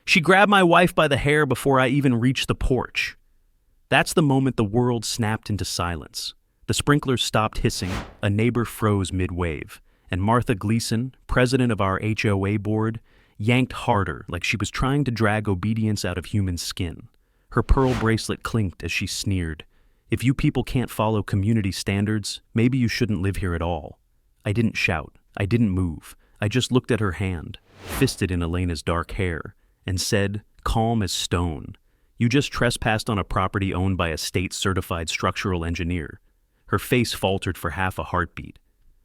She grabbed my wife by the hair before I even reached the porch. That's the moment the world snapped into silence. The sprinklers stopped hissing, a neighbor froze mid-wave, and Martha Gleason, president of our HOA board, yanked harder like she was trying to drag obedience out of human skin. Her pearl bracelet clinked as she sneered. If you people can't follow community standards, maybe you shouldn't live here at all. I didn't shout. I didn't move. I just looked at her hand, fisted in Elena's dark hair, and said, calm as stone, "You just trespassed on a property owned by a state-certified structural engineer." Her face faltered for half a heartbeat.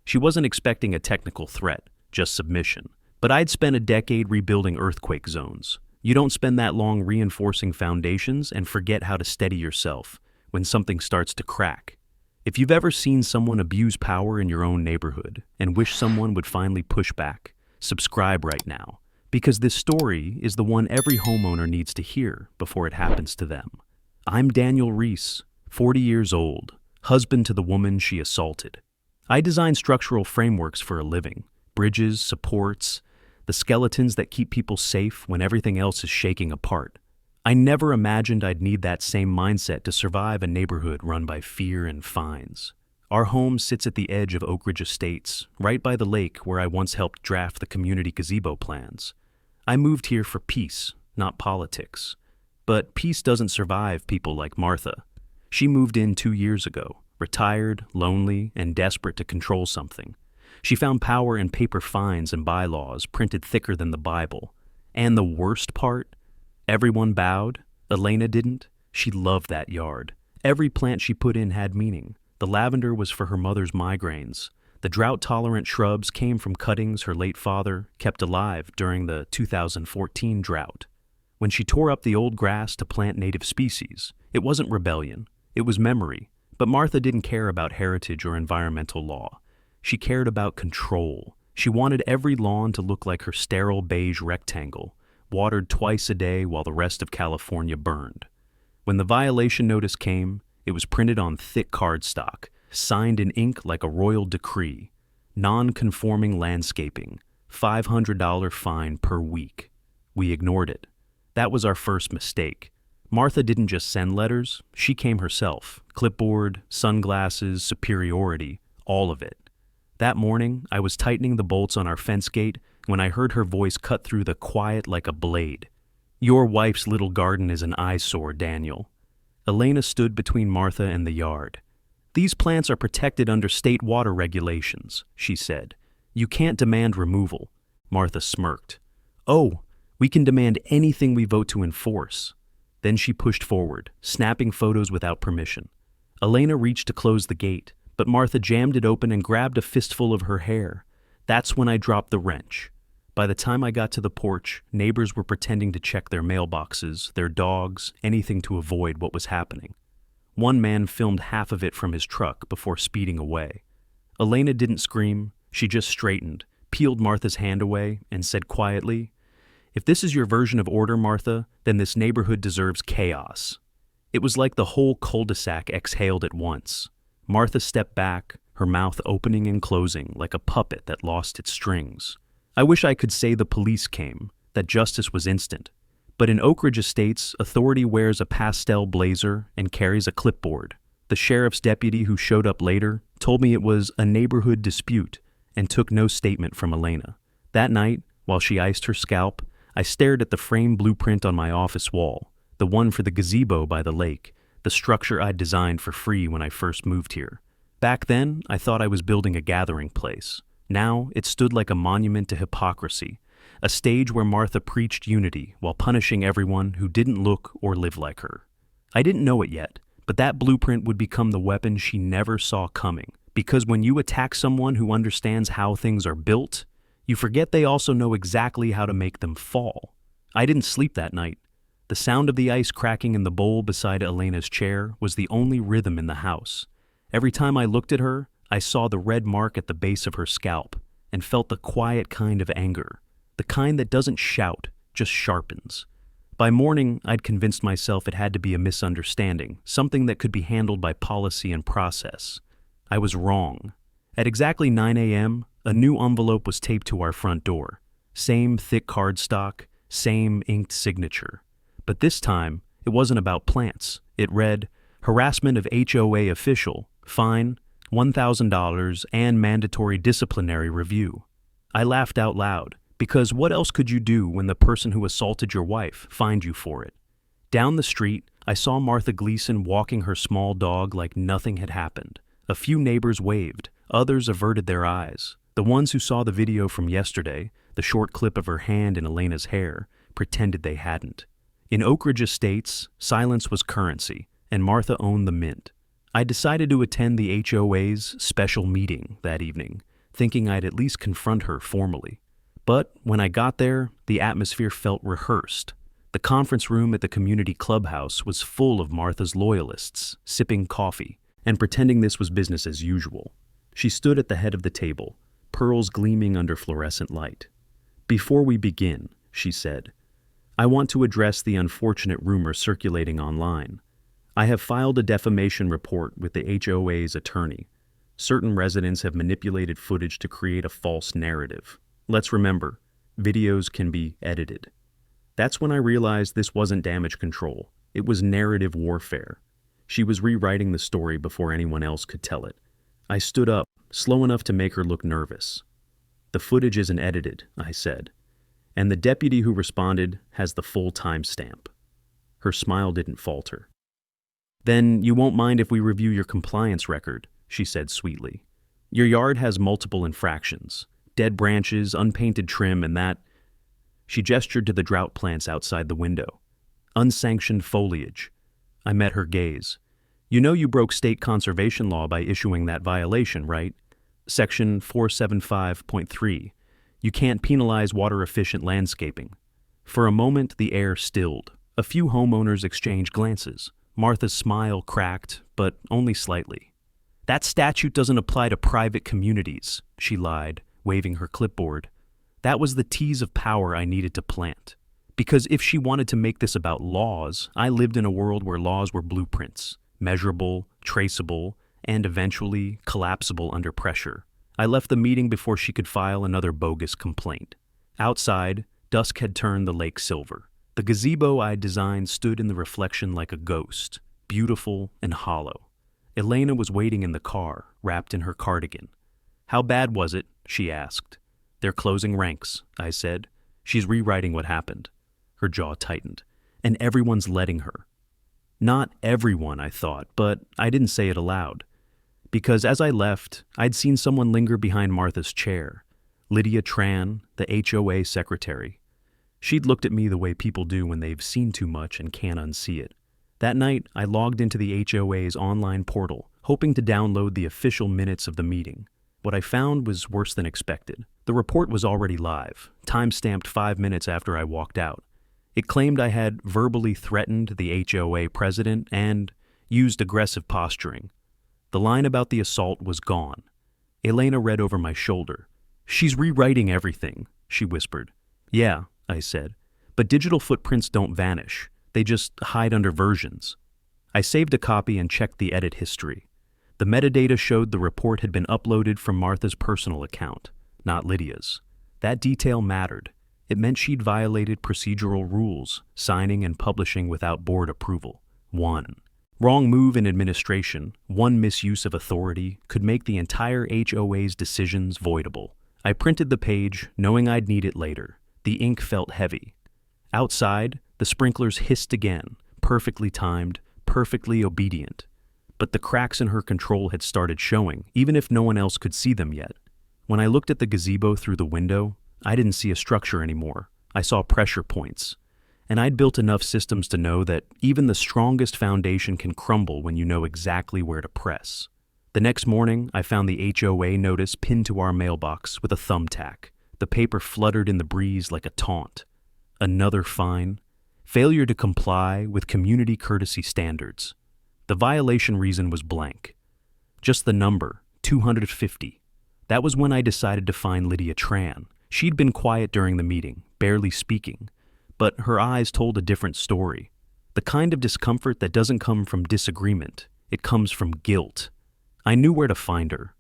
She wasn't expecting a technical threat, just submission. But I'd spent a decade rebuilding earthquake zones. You don't spend that long reinforcing foundations and forget how to steady yourself when something starts to crack. If you've ever seen someone abuse power in your own neighborhood and wish someone would finally push back, subscribe right now, because this story is the one every homeowner needs to hear before it happens to them. I'm Daniel Reese, 40 years old, husband to the woman she assaulted. I design structural frameworks for a living, bridges, supports, the skeletons that keep people safe when everything else is shaking apart. I never imagined I'd need that same mindset to survive a neighborhood run by fear and fines. Our home sits at the edge of Oak Ridge Estates, right by the lake where I once helped draft the community gazebo plans. I moved here for peace, not politics. But peace doesn't survive people like Martha. She moved in 2 years ago, retired, lonely, and desperate to control something. She found power in paper fines and bylaws printed thicker than the Bible. And the worst part? Everyone bowed. Elena didn't. She loved that yard. Every plant she put in had meaning. The lavender was for her mother's migraines. The drought-tolerant shrubs came from cuttings her late father kept alive during the 2014 drought. When she tore up the old grass to plant native species, it wasn't rebellion. It was memory. But Martha didn't care about heritage or environmental law. She cared about control. She wanted every lawn to look like her sterile beige rectangle, watered twice a day while the rest of California burned. When the violation notice came, it was printed on thick cardstock, signed in ink like a royal decree. Non-conforming landscaping, $500 fine per week. We ignored it. That was our first mistake. Martha didn't just send letters, she came herself. Clipboard, sunglasses, superiority, all of it. That morning, I was tightening the bolts on our fence gate when I heard her voice cut through the quiet like a blade. "Your wife's little garden is an eyesore, Daniel." Elena stood between Martha and the yard. "These plants are protected under state water regulations," she said. "You can't demand removal." Martha smirked. "Oh, we can demand anything we vote to enforce." Then she pushed forward, snapping photos without permission. Elena reached to close the gate, but Martha jammed it open and grabbed a fistful of her hair. That's when I dropped the wrench. By the time I got to the porch, neighbors were pretending to check their mailboxes, their dogs, anything to avoid what was happening. One man filmed half of it from his truck before speeding away. Elena didn't scream. She just straightened, peeled Martha's hand away, and said quietly, "If this is your version of order, Martha, then this neighborhood deserves chaos." It was like the whole cul-de-sac exhaled at once. Martha stepped back, her mouth opening and closing like a puppet that lost its strings. I wish I could say the police came, that justice was instant. But in Oak Ridge Estates, authority wears a pastel blazer and carries a clipboard. The sheriff's deputy who showed up later told me it was a neighborhood dispute and took no statement from Elena. That night, while she iced her scalp, I stared at the framed blueprint on my office wall, the one for the gazebo by the lake, the structure I'd designed for free when I first moved here. Back then, I thought I was building a gathering place. Now, it stood like a monument to hypocrisy, a stage where Martha preached unity while punishing everyone who didn't look or live like her. I didn't know it yet, but that blueprint would become the weapon she never saw coming, because when you attack someone who understands how things are built, you forget they also know exactly how to make them fall. I didn't sleep that night. The sound of the ice cracking in the bowl beside Elena's chair was the only rhythm in the house. Every time I looked at her, I saw the red mark at the base of her scalp and felt the quiet kind of anger, the kind that doesn't shout, just sharpens. By morning, I'd convinced myself it had to be a misunderstanding, something that could be handled by policy and process. I was wrong. At exactly 9 a.m., a new envelope was taped to our front door. Same thick cardstock, same inked signature. But this time, it wasn't about plants. It read, harassment of HOA official, fine, $1,000 and mandatory disciplinary review. I laughed out loud, because what else could you do when the person who assaulted your wife fined you for it? Down the street, I saw Martha Gleason walking her small dog like nothing had happened. A few neighbors waved, others averted their eyes. The ones who saw the video from yesterday, the short clip of her hand in Elena's hair, pretended they hadn't. In Oak Ridge Estates, silence was currency, and Martha owned the mint. I decided to attend the HOA's special meeting that evening, thinking I'd at least confront her formally. But when I got there, the atmosphere felt rehearsed. The conference room at the community clubhouse was full of Martha's loyalists, sipping coffee, and pretending this was business as usual. She stood at the head of the table, pearls gleaming under fluorescent light. "Before we begin," she said, "I want to address the unfortunate rumor circulating online. I have filed a defamation report with the HOA's attorney. Certain residents have manipulated footage to create a false narrative. Let's remember, videos can be edited." That's when I realized this wasn't damage control. It was narrative warfare. She was rewriting the story before anyone else could tell it. I stood up, slow enough to make her look nervous. "The footage isn't edited," I said, "and the deputy who responded has the full timestamp." Her smile didn't falter. "Then you won't mind if we review your compliance record," she said sweetly. "Your yard has multiple infractions. Dead branches, unpainted trim, and that—" She gestured to the drought plants outside the window. "Unsanctioned foliage." I met her gaze. "You know you broke state conservation law by issuing that violation, right? Section 475.3. You can't penalize water-efficient landscaping." For a moment, the air stilled. A few homeowners exchanged glances. Martha's smile cracked, but only slightly. "That statute doesn't apply to private communities," she lied, waving her clipboard. That was the tease of power I needed to plant. Because if she wanted to make this about laws, I lived in a world where laws were blueprints, measurable, traceable, and eventually collapsible under pressure. I left the meeting before she could file another bogus complaint. Outside, dusk had turned the lake silver. The gazebo I'd designed stood in the reflection like a ghost, beautiful and hollow. Elena was waiting in the car, wrapped in her cardigan. "How bad was it?" she asked. "They're closing ranks," I said. "She's rewriting what happened." Her jaw tightened. "And everyone's letting her." Not everyone, I thought, but I didn't say it aloud. Because as I left, I'd seen someone linger behind Martha's chair. Lydia Tran, the HOA secretary. She'd looked at me the way people do when they've seen too much and can't unsee it. That night, I logged into the HOA's online portal, hoping to download the official minutes of the meeting. What I found was worse than expected. The report was already live, time-stamped 5 minutes after I walked out. It claimed I had verbally threatened the HOA president and used aggressive posturing. The line about the assault was gone. Elena read over my shoulder. "She's rewriting everything," she whispered. "Yeah," I said, "but digital footprints don't vanish. They just hide under versions." I saved a copy and checked the edit history. The metadata showed the report had been uploaded from Martha's personal account, not Lydia's. That detail mattered. It meant she'd violated procedural rules, signing and publishing without board approval. One wrong move in administration, one misuse of authority, could make the entire HOA's decisions voidable. I printed the page, knowing I'd need it later. The ink felt heavy. Outside, the sprinklers hissed again, perfectly timed, perfectly obedient. But the cracks in her control had started showing, even if no one else could see them yet. When I looked at the gazebo through the window, I didn't see a structure anymore. I saw pressure points. And I'd built enough systems to know that even the strongest foundation can crumble when you know exactly where to press. The next morning, I found the HOA notice pinned to our mailbox with a thumbtack. The paper fluttered in the breeze like a taunt. Another fine. Failure to comply with community courtesy standards. The violation reason was blank. Just the number, 250. That was when I decided to find Lydia Tran. She'd been quiet during the meeting, barely speaking, but her eyes told a different story. The kind of discomfort that doesn't come from disagreement, it comes from guilt. I knew where to find her.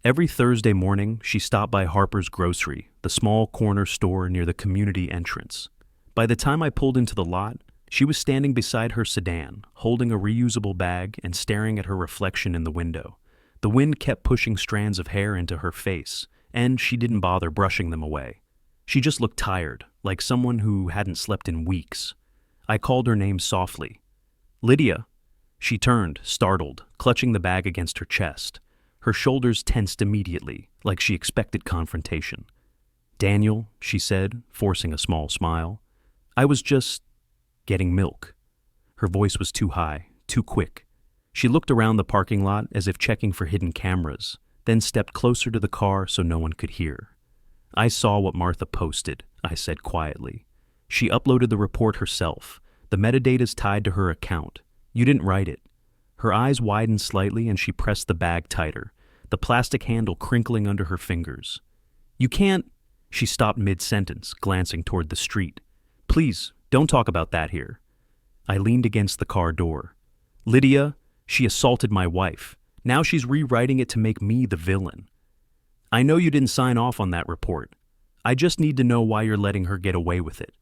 Every Thursday morning, she stopped by Harper's Grocery, the small corner store near the community entrance. By the time I pulled into the lot, she was standing beside her sedan, holding a reusable bag and staring at her reflection in the window. The wind kept pushing strands of hair into her face, and she didn't bother brushing them away. She just looked tired, like someone who hadn't slept in weeks. I called her name softly. "Lydia." She turned, startled, clutching the bag against her chest. Her shoulders tensed immediately, like she expected confrontation. "Daniel," she said, forcing a small smile. "I was just getting milk." Her voice was too high, too quick. She looked around the parking lot as if checking for hidden cameras, then stepped closer to the car so no one could hear. "I saw what Martha posted," I said quietly. "She uploaded the report herself. The metadata's tied to her account. You didn't write it." Her eyes widened slightly and she pressed the bag tighter, the plastic handle crinkling under her fingers. "You can't—" She stopped mid-sentence, glancing toward the street. "Please, don't talk about that here." I leaned against the car door. "Lydia, she assaulted my wife. Now she's rewriting it to make me the villain. I know you didn't sign off on that report. I just need to know why you're letting her get away with it."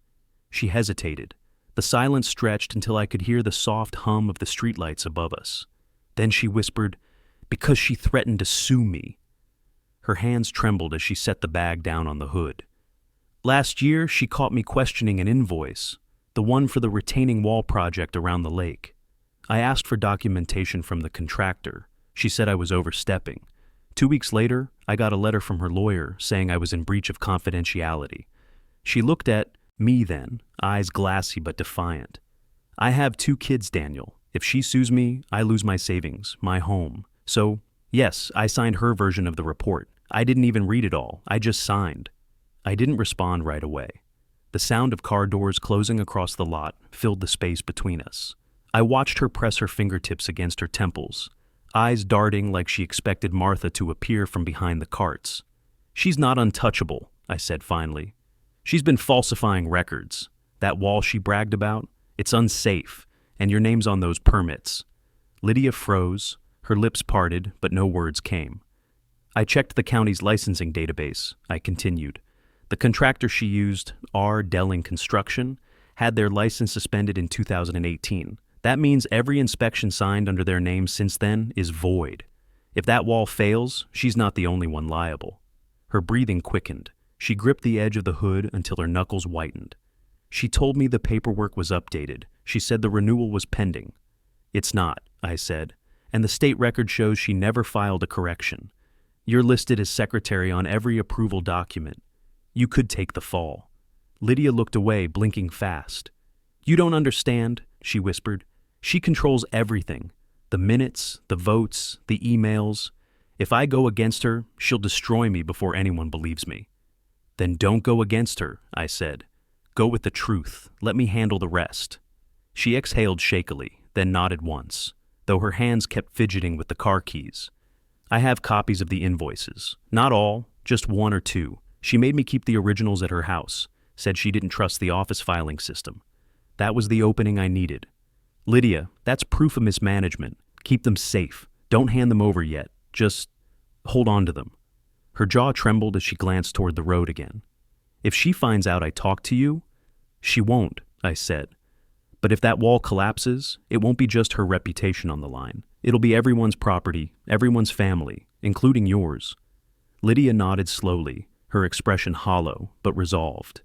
She hesitated. The silence stretched until I could hear the soft hum of the streetlights above us. Then she whispered, "Because she threatened to sue me." Her hands trembled as she set the bag down on the hood. "Last year, she caught me questioning an invoice, the one for the retaining wall project around the lake. I asked for documentation from the contractor. She said I was overstepping. 2 weeks later, I got a letter from her lawyer saying I was in breach of confidentiality. She looked at me then, eyes glassy but defiant. I have 2 kids, Daniel. If she sues me, I lose my savings, my home. So, yes, I signed her version of the report. I didn't even read it all. I just signed." I didn't respond right away. The sound of car doors closing across the lot filled the space between us. I watched her press her fingertips against her temples, eyes darting like she expected Martha to appear from behind the carts. "She's not untouchable," I said finally. "She's been falsifying records. That wall she bragged about, it's unsafe, and your name's on those permits." Lydia froze, her lips parted, but no words came. "I checked the county's licensing database," I continued. "The contractor she used, R. Delling Construction, had their license suspended in 2018. That means every inspection signed under their name since then is void. If that wall fails, she's not the only one liable." Her breathing quickened. She gripped the edge of the hood until her knuckles whitened. "She told me the paperwork was updated. She said the renewal was pending." "It's not," I said, "and the state record shows she never filed a correction. You're listed as secretary on every approval document. You could take the fall." Lydia looked away, blinking fast. "You don't understand," she whispered. "She controls everything. The minutes, the votes, the emails. If I go against her, she'll destroy me before anyone believes me." "Then don't go against her," I said. "Go with the truth. Let me handle the rest." She exhaled shakily, then nodded once, though her hands kept fidgeting with the car keys. "I have copies of the invoices. Not all, just 1 or 2. She made me keep the originals at her house, said she didn't trust the office filing system. That was the opening I needed. Lydia, that's proof of mismanagement. Keep them safe. Don't hand them over yet. Just hold on to them." Her jaw trembled as she glanced toward the road again. "If she finds out I talked to you—" "She won't," I said. "But if that wall collapses, it won't be just her reputation on the line. It'll be everyone's property, everyone's family, including yours." Lydia nodded slowly, her expression hollow but resolved.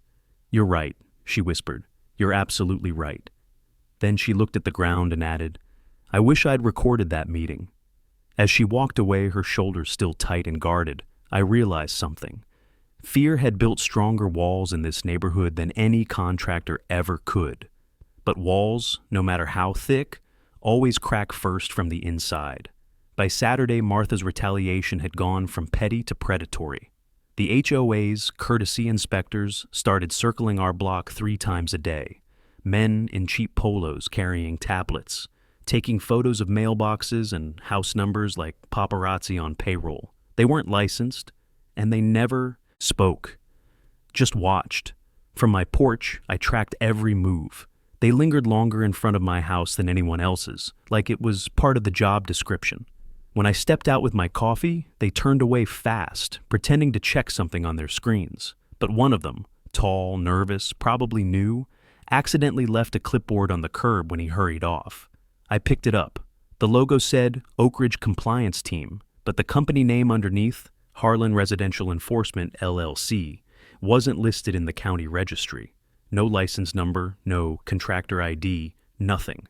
"You're right," she whispered. "You're absolutely right." Then she looked at the ground and added, "I wish I'd recorded that meeting." As she walked away, her shoulders still tight and guarded, I realized something. Fear had built stronger walls in this neighborhood than any contractor ever could. But walls, no matter how thick, always crack first from the inside. By Saturday, Martha's retaliation had gone from petty to predatory. The HOA's courtesy inspectors started circling our block 3 times a day. Men in cheap polos carrying tablets, taking photos of mailboxes and house numbers like paparazzi on payroll. They weren't licensed, and they never spoke, just watched. From my porch, I tracked every move. They lingered longer in front of my house than anyone else's, like it was part of the job description. When I stepped out with my coffee, they turned away fast, pretending to check something on their screens. But one of them, tall, nervous, probably new, accidentally left a clipboard on the curb when he hurried off. I picked it up. The logo said Oak Ridge Compliance Team, but the company name underneath, Harlan Residential Enforcement, LLC, wasn't listed in the county registry. No license number, no contractor ID, nothing.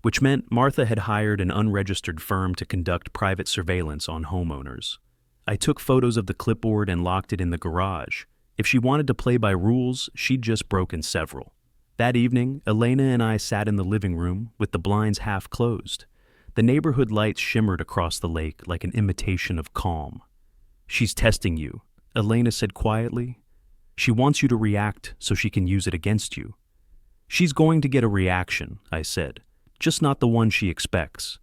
Which meant Martha had hired an unregistered firm to conduct private surveillance on homeowners. I took photos of the clipboard and locked it in the garage. If she wanted to play by rules, she'd just broken several. That evening, Elena and I sat in the living room with the blinds half closed. The neighborhood lights shimmered across the lake like an imitation of calm. "She's testing you," Elena said quietly. "She wants you to react so she can use it against you." "She's going to get a reaction," I said, "just not the one she expects."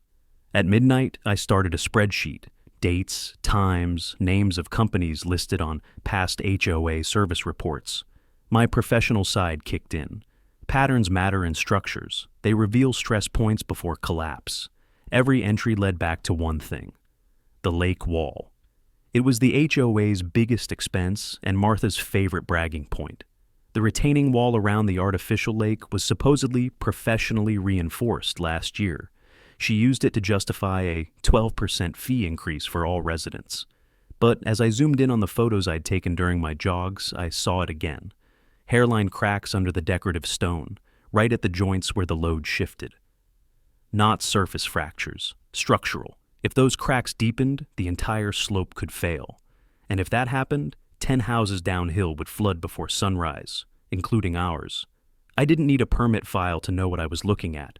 At midnight, I started a spreadsheet. Dates, times, names of companies listed on past HOA service reports. My professional side kicked in. Patterns matter in structures. They reveal stress points before collapse. Every entry led back to one thing: the lake wall. It was the HOA's biggest expense and Martha's favorite bragging point. The retaining wall around the artificial lake was supposedly professionally reinforced last year. She used it to justify a 12% fee increase for all residents. But as I zoomed in on the photos I'd taken during my jogs, I saw it again. Hairline cracks under the decorative stone, right at the joints where the load shifted. Not surface fractures, structural. If those cracks deepened, the entire slope could fail. And if that happened, 10 houses downhill would flood before sunrise, including ours. I didn't need a permit file to know what I was looking at.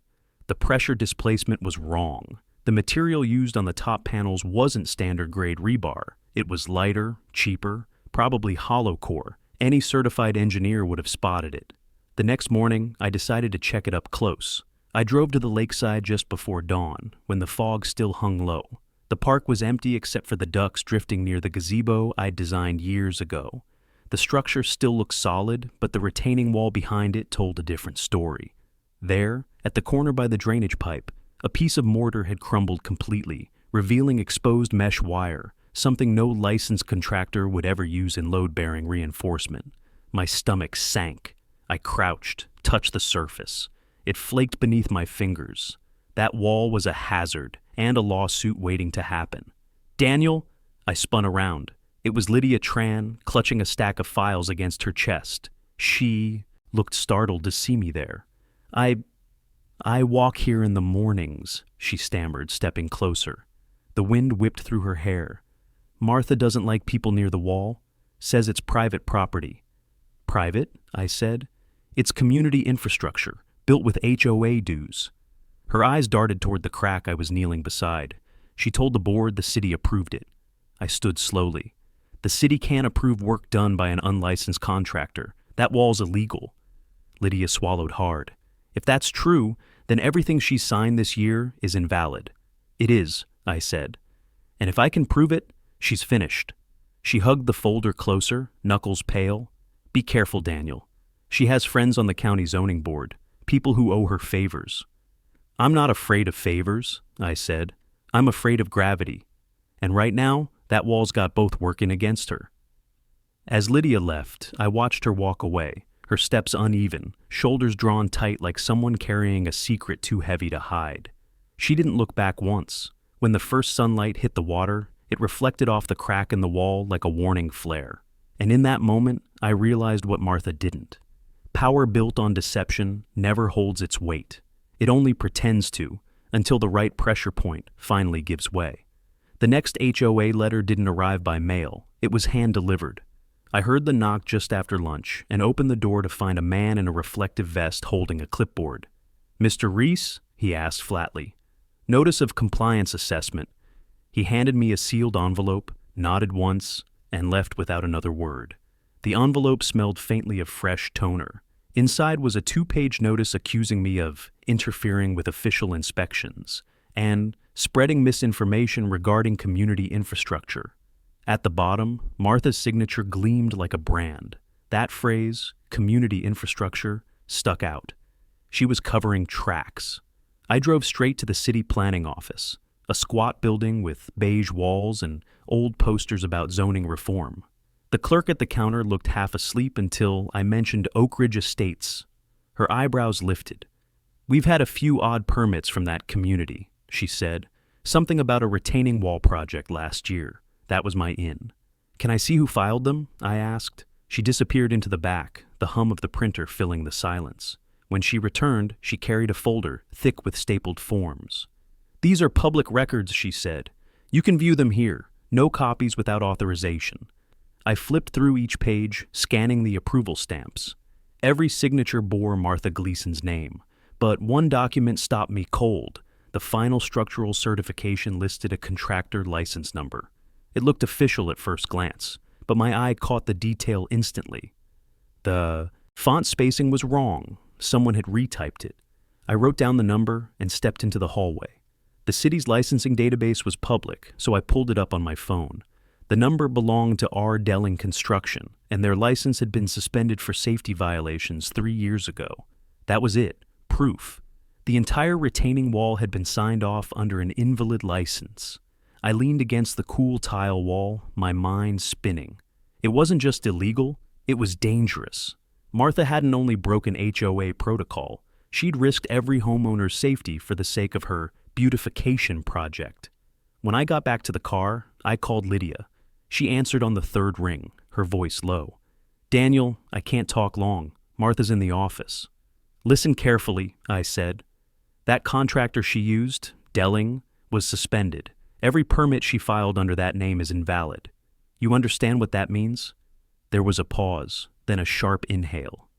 The pressure displacement was wrong. The material used on the top panels wasn't standard grade rebar. It was lighter, cheaper, probably hollow core. Any certified engineer would have spotted it. The next morning, I decided to check it up close. I drove to the lakeside just before dawn, when the fog still hung low. The park was empty except for the ducks drifting near the gazebo I'd designed years ago. The structure still looked solid, but the retaining wall behind it told a different story. There, at the corner by the drainage pipe, a piece of mortar had crumbled completely, revealing exposed mesh wire, something no licensed contractor would ever use in load-bearing reinforcement. My stomach sank. I crouched, touched the surface. It flaked beneath my fingers. That wall was a hazard and a lawsuit waiting to happen. "Daniel!" I spun around. It was Lydia Tran, clutching a stack of files against her chest. She looked startled to see me there. I walk here in the mornings," she stammered, stepping closer. The wind whipped through her hair. "Martha doesn't like people near the wall. Says it's private property." "Private?" I said. "It's community infrastructure, built with HOA dues." Her eyes darted toward the crack I was kneeling beside. She told the board the city approved it. I stood slowly. "The city can't approve work done by an unlicensed contractor. That wall's illegal." Lydia swallowed hard. "If that's true, then everything she signed this year is invalid." "It is," I said. "And if I can prove it, she's finished." She hugged the folder closer, knuckles pale. "Be careful, Daniel. She has friends on the county zoning board, people who owe her favors." "I'm not afraid of favors," I said. "I'm afraid of gravity. And right now, that wall's got both working against her." As Lydia left, I watched her walk away, her steps uneven, shoulders drawn tight like someone carrying a secret too heavy to hide. She didn't look back once. When the first sunlight hit the water, it reflected off the crack in the wall like a warning flare. And in that moment, I realized what Martha didn't. Power built on deception never holds its weight. It only pretends to, until the right pressure point finally gives way. The next HOA letter didn't arrive by mail. It was hand-delivered. I heard the knock just after lunch and opened the door to find a man in a reflective vest holding a clipboard. "Mr. Reese?" he asked flatly. "Notice of compliance assessment." He handed me a sealed envelope, nodded once, and left without another word. The envelope smelled faintly of fresh toner. Inside was a 2-page notice accusing me of interfering with official inspections and spreading misinformation regarding community infrastructure. At the bottom, Martha's signature gleamed like a brand. That phrase, community infrastructure, stuck out. She was covering tracks. I drove straight to the city planning office, a squat building with beige walls and old posters about zoning reform. The clerk at the counter looked half asleep until I mentioned Oak Ridge Estates. Her eyebrows lifted. "We've had a few odd permits from that community," she said. "Something about a retaining wall project last year. That was my in." "Can I see who filed them?" I asked. She disappeared into the back, the hum of the printer filling the silence. When she returned, she carried a folder thick with stapled forms. "These are public records," she said. "You can view them here. No copies without authorization." I flipped through each page, scanning the approval stamps. Every signature bore Martha Gleason's name, but one document stopped me cold. The final structural certification listed a contractor license number. It looked official at first glance, but my eye caught the detail instantly. The font spacing was wrong. Someone had retyped it. I wrote down the number and stepped into the hallway. The city's licensing database was public, so I pulled it up on my phone. The number belonged to R. Delling Construction, and their license had been suspended for safety violations 3 years ago. That was it. Proof. The entire retaining wall had been signed off under an invalid license. I leaned against the cool tile wall, my mind spinning. It wasn't just illegal, it was dangerous. Martha hadn't only broken HOA protocol, she'd risked every homeowner's safety for the sake of her beautification project. When I got back to the car, I called Lydia. She answered on the third ring, her voice low. "Daniel, I can't talk long. Martha's in the office." "Listen carefully," I said. "That contractor she used, Delling, was suspended. Every permit she filed under that name is invalid. You understand what that means?" There was a pause, then a sharp inhale.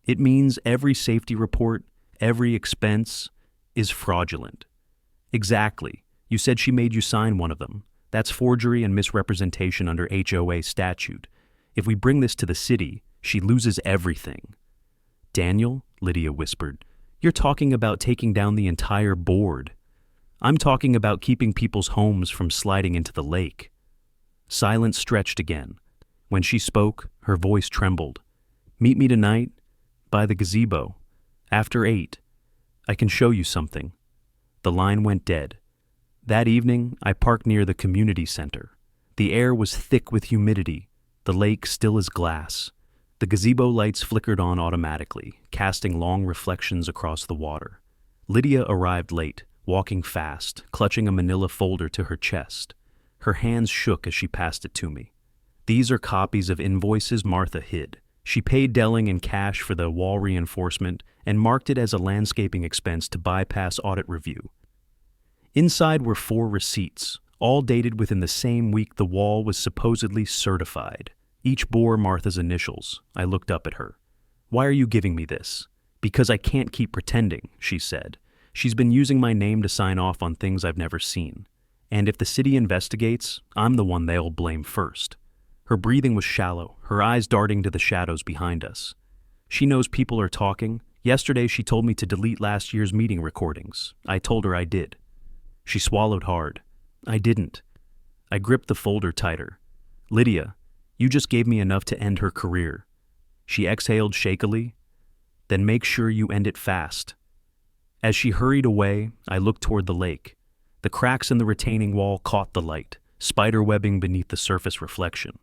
"It means every safety report, every expense, is fraudulent." "Exactly. You said she made you sign one of them. That's forgery and misrepresentation under HOA statute. If we bring this to the city, she loses everything." "Daniel," Lydia whispered, "you're talking about taking down the entire board. I'm talking about keeping people's homes from sliding into the lake." Silence stretched again. When she spoke, her voice trembled. "Meet me tonight, by the gazebo. After 8. I can show you something." The line went dead. That evening, I parked near the community center. The air was thick with humidity, the lake still as glass. The gazebo lights flickered on automatically, casting long reflections across the water. Lydia arrived late, walking fast, clutching a manila folder to her chest. Her hands shook as she passed it to me. "These are copies of invoices Martha hid. She paid Delling in cash for the wall reinforcement and marked it as a landscaping expense to bypass audit review." Inside were 4 receipts, all dated within the same week the wall was supposedly certified. Each bore Martha's initials. I looked up at her. "Why are you giving me this?" "Because I can't keep pretending," she said. "She's been using my name to sign off on things I've never seen. And if the city investigates, I'm the one they'll blame first." Her breathing was shallow, her eyes darting to the shadows behind us. "She knows people are talking. Yesterday she told me to delete last year's meeting recordings. I told her I did." She swallowed hard. "I didn't." I gripped the folder tighter. "Lydia, you just gave me enough to end her career." She exhaled shakily. "Then make sure you end it fast." As she hurried away, I looked toward the lake. The cracks in the retaining wall caught the light, spiderwebbing beneath the surface reflection.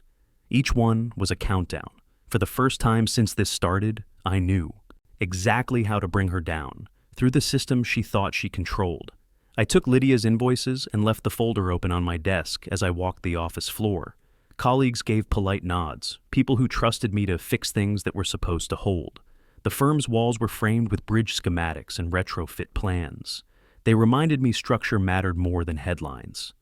Each one was a countdown. For the first time since this started, I knew exactly how to bring her down, through the system she thought she controlled. I took Lydia's invoices and left the folder open on my desk as I walked the office floor. Colleagues gave polite nods, people who trusted me to fix things that were supposed to hold. The firm's walls were framed with bridge schematics and retrofit plans. They reminded me structure mattered more than headlines.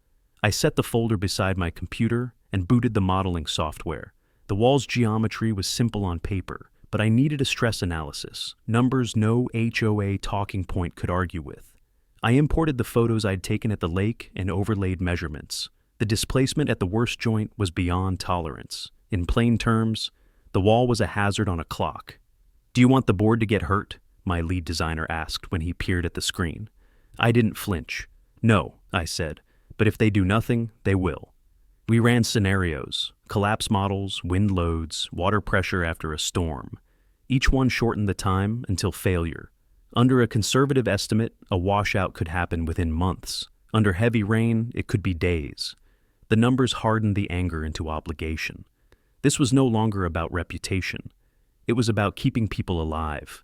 I set the folder beside my computer and booted the modeling software. The wall's geometry was simple on paper, but I needed a stress analysis, numbers no HOA talking point could argue with. I imported the photos I'd taken at the lake and overlaid measurements. The displacement at the worst joint was beyond tolerance. In plain terms, the wall was a hazard on a clock. "Do you want the board to get hurt?" my lead designer asked when he peered at the screen. I didn't flinch. "No," I said, "but if they do nothing, they will." We ran scenarios, collapse models, wind loads, water pressure after a storm. Each one shortened the time until failure. Under a conservative estimate, a washout could happen within months. Under heavy rain, it could be days. The numbers hardened the anger into obligation. This was no longer about reputation. It was about keeping people alive.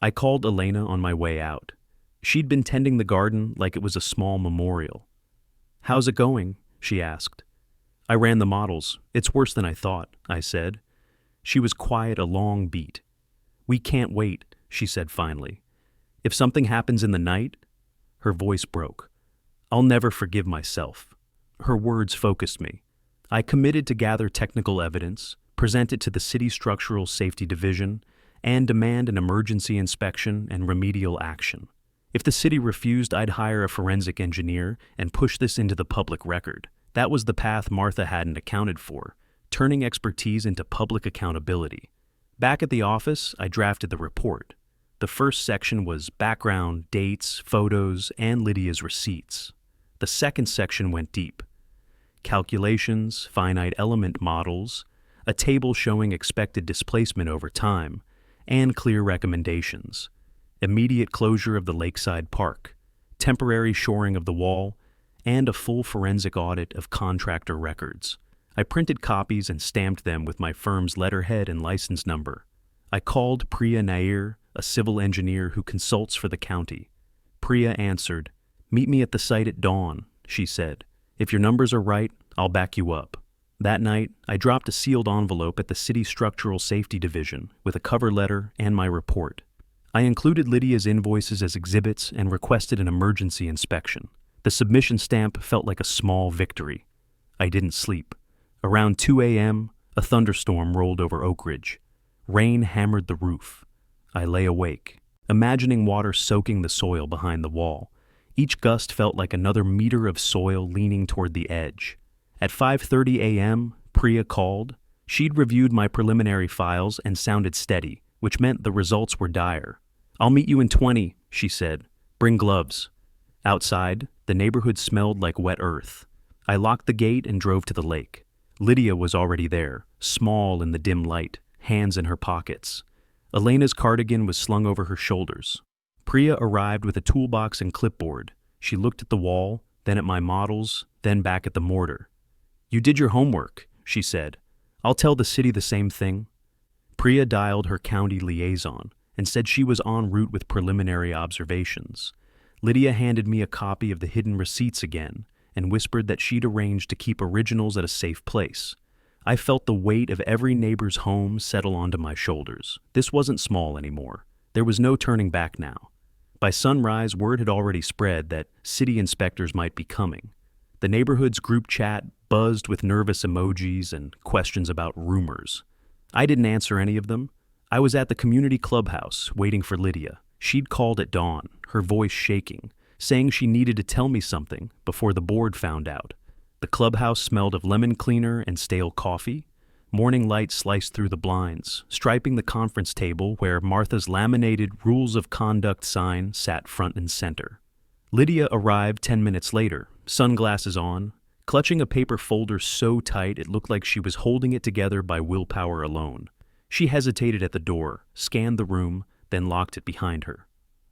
I called Elena on my way out. She'd been tending the garden like it was a small memorial. "How's it going?" she asked. "I ran the models. It's worse than I thought," I said. She was quiet a long beat. "We can't wait," she said finally. "If something happens in the night—" Her voice broke. "I'll never forgive myself." Her words focused me. I committed to gather technical evidence, present it to the City Structural Safety Division, and demand an emergency inspection and remedial action. If the city refused, I'd hire a forensic engineer and push this into the public record. That was the path Martha hadn't accounted for, turning expertise into public accountability. Back at the office, I drafted the report. The first section was background, dates, photos, and Lydia's receipts. The second section went deep. Calculations, finite element models, a table showing expected displacement over time, and clear recommendations. Immediate closure of the lakeside park, temporary shoring of the wall, and a full forensic audit of contractor records. I printed copies and stamped them with my firm's letterhead and license number. I called Priya Nair, a civil engineer who consults for the county. Priya answered. "Meet me at the site at dawn," she said. "If your numbers are right, I'll back you up." That night, I dropped a sealed envelope at the City Structural Safety Division with a cover letter and my report. I included Lydia's invoices as exhibits and requested an emergency inspection. The submission stamp felt like a small victory. I didn't sleep. Around 2 a.m., a thunderstorm rolled over Oak Ridge. Rain hammered the roof. I lay awake, imagining water soaking the soil behind the wall. Each gust felt like another meter of soil leaning toward the edge. At 5:30 a.m., Priya called. She'd reviewed my preliminary files and sounded steady, which meant the results were dire. "I'll meet you in 20, she said. "Bring gloves." Outside, the neighborhood smelled like wet earth. I locked the gate and drove to the lake. Lydia was already there, small in the dim light, hands in her pockets. Elena's cardigan was slung over her shoulders. Priya arrived with a toolbox and clipboard. She looked at the wall, then at my models, then back at the mortar. "You did your homework," she said. "I'll tell the city the same thing." Priya dialed her county liaison and said she was en route with preliminary observations. Lydia handed me a copy of the hidden receipts again and whispered that she'd arranged to keep originals at a safe place. I felt the weight of every neighbor's home settle onto my shoulders. This wasn't small anymore. There was no turning back now. By sunrise, word had already spread that city inspectors might be coming. The neighborhood's group chat buzzed with nervous emojis and questions about rumors. I didn't answer any of them. I was at the community clubhouse, waiting for Lydia. She'd called at dawn, her voice shaking, saying she needed to tell me something before the board found out. The clubhouse smelled of lemon cleaner and stale coffee. Morning light sliced through the blinds, striping the conference table where Martha's laminated Rules of Conduct sign sat front and center. Lydia arrived 10 minutes later, sunglasses on, clutching a paper folder so tight it looked like she was holding it together by willpower alone. She hesitated at the door, scanned the room, then locked it behind her.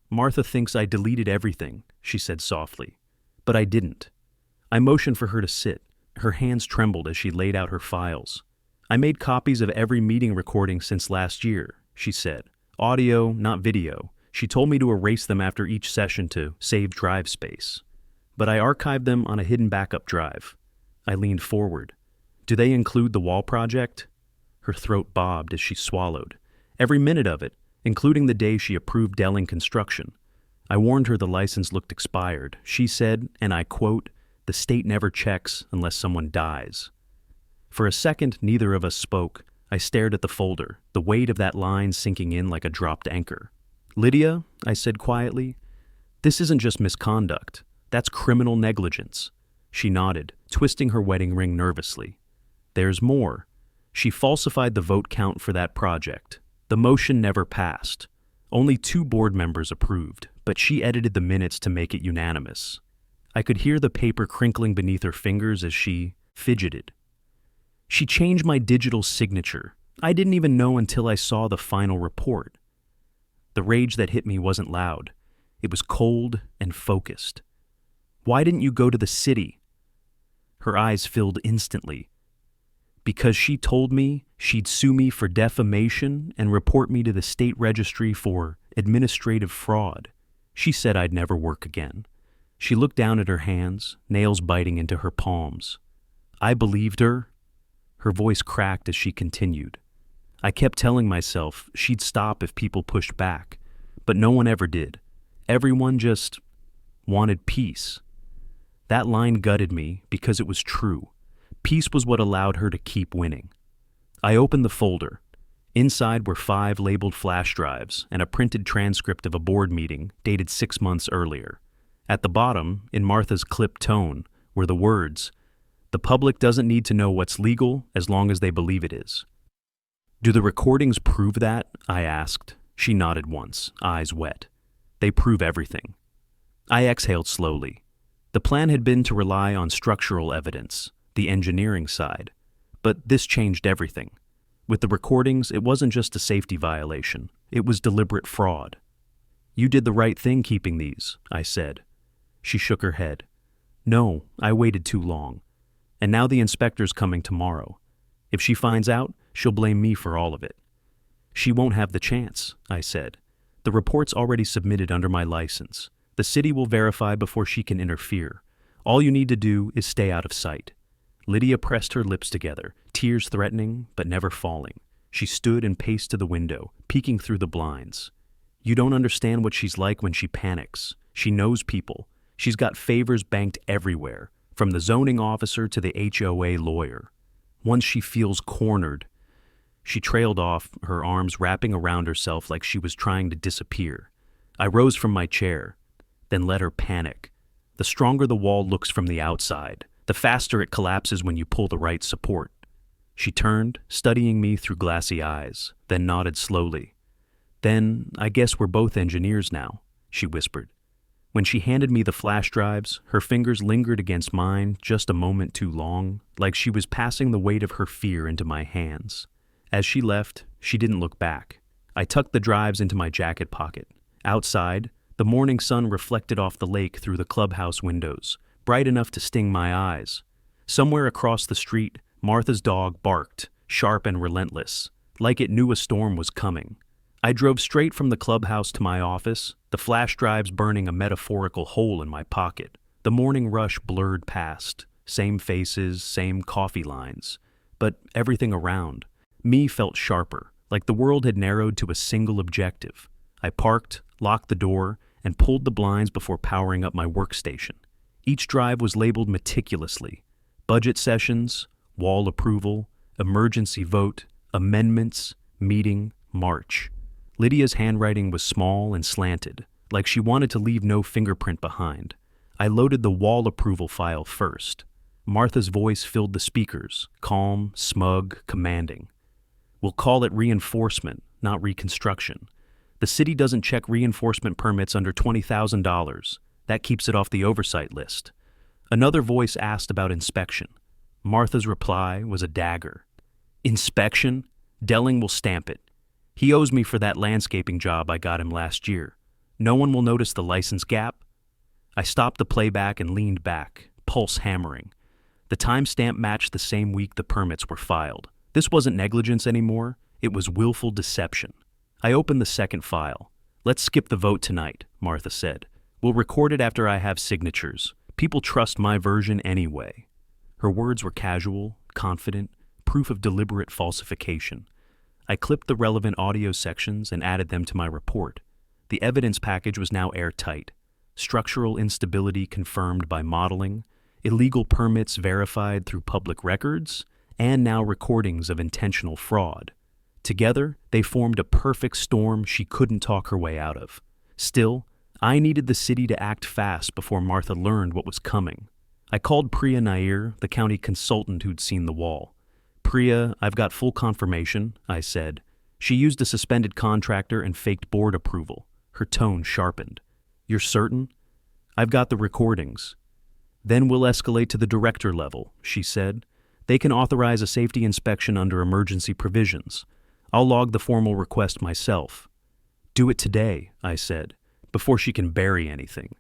"Martha thinks I deleted everything," she said softly. But I didn't. I motioned for her to sit. Her hands trembled as she laid out her files. "I made copies of every meeting recording since last year," she said. "Audio, not video. She told me to erase them after each session to save drive space. But I archived them on a hidden backup drive." I leaned forward. "Do they include the wall project?" Her throat bobbed as she swallowed. "Every minute of it, including the day she approved Delling construction." I warned her the license looked expired. She said, and I quote, "The state never checks unless someone dies." For a second, neither of us spoke. I stared at the folder, the weight of that line sinking in like a dropped anchor. "Lydia," I said quietly, "this isn't just misconduct. That's criminal negligence." She nodded, twisting her wedding ring nervously. "There's more. She falsified the vote count for that project. The motion never passed. Only 2 board members approved, but she edited the minutes to make it unanimous." I could hear the paper crinkling beneath her fingers as she fidgeted. "She changed my digital signature. I didn't even know until I saw the final report." The rage that hit me wasn't loud. It was cold and focused. "Why didn't you go to the city?" Her eyes filled instantly. "Because she told me she'd sue me for defamation and report me to the state registry for Administrative fraud. She said I'd never work again. She looked down at her hands, nails biting into her palms. I believed her. Her voice cracked as she continued. I kept telling myself she'd stop if people pushed back, but no one ever did. Everyone just wanted peace. That line gutted me because it was true. Peace was what allowed her to keep winning. I opened the folder. Inside were 5 labeled flash drives and a printed transcript of a board meeting dated 6 months earlier. At the bottom, in Martha's clipped tone, were the words, "The public doesn't need to know what's legal as long as they believe it is." "Do the recordings prove that?" I asked. She nodded once, eyes wet. "They prove everything." I exhaled slowly. The plan had been to rely on structural evidence, the engineering side. But this changed everything. With the recordings, it wasn't just a safety violation. It was deliberate fraud. "You did the right thing keeping these," I said. She shook her head. "No, I waited too long. And now the inspector's coming tomorrow. If she finds out, she'll blame me for all of it." "She won't have the chance," I said. "The report's already submitted under my license. The city will verify before she can interfere. All you need to do is stay out of sight." Lydia pressed her lips together, tears threatening but never falling. She stood and paced to the window, peeking through the blinds. "You don't understand what she's like when she panics. She knows people. She's got favors banked everywhere, from the zoning officer to the HOA lawyer. Once she feels cornered..." She trailed off, her arms wrapping around herself like she was trying to disappear. I rose from my chair, then let her panic. The stronger the wall looks from the outside, the faster it collapses when you pull the right support. She turned, studying me through glassy eyes, then nodded slowly. "Then I guess we're both engineers now," she whispered. When she handed me the flash drives, her fingers lingered against mine just a moment too long, like she was passing the weight of her fear into my hands. As she left, she didn't look back. I tucked the drives into my jacket pocket. Outside, the morning sun reflected off the lake through the clubhouse windows, bright enough to sting my eyes. Somewhere across the street, Martha's dog barked, sharp and relentless, like it knew a storm was coming. I drove straight from the clubhouse to my office, the flash drives burning a metaphorical hole in my pocket. The morning rush blurred past, same faces, same coffee lines, but everything around me felt sharper, like the world had narrowed to a single objective. I parked, locked the door, and pulled the blinds before powering up my workstation. Each drive was labeled meticulously: budget sessions, wall approval, emergency vote, amendments, meeting, March. Lydia's handwriting was small and slanted, like she wanted to leave no fingerprint behind. I loaded the wall approval file first. Martha's voice filled the speakers, calm, smug, commanding. "We'll call it reinforcement, not reconstruction. The city doesn't check reinforcement permits under $20,000. That keeps it off the oversight list." Another voice asked about inspection. Martha's reply was a dagger. "Inspection? Delling will stamp it. He owes me for that landscaping job I got him last year. No one will notice the license gap." I stopped the playback and leaned back, pulse hammering. The timestamp matched the same week the permits were filed. This wasn't negligence anymore, it was willful deception. I opened the second file. "Let's skip the vote tonight," Martha said. "We'll record it after I have signatures. People trust my version anyway." Her words were casual, confident, proof of deliberate falsification. I clipped the relevant audio sections and added them to my report. The evidence package was now airtight. Structural instability confirmed by modeling, illegal permits verified through public records, and now recordings of intentional fraud. Together, they formed a perfect storm she couldn't talk her way out of. Still, I needed the city to act fast before Martha learned what was coming. I called Priya Nair, the county consultant who'd seen the wall. "Priya, I've got full confirmation," I said. She used a suspended contractor and faked board approval. Her tone sharpened. "You're certain?" "I've got the recordings." "Then we'll escalate to the director level," she said. "They can authorize a safety inspection under emergency provisions. I'll log the formal request myself." "Do it today," I said, "before she can bury anything."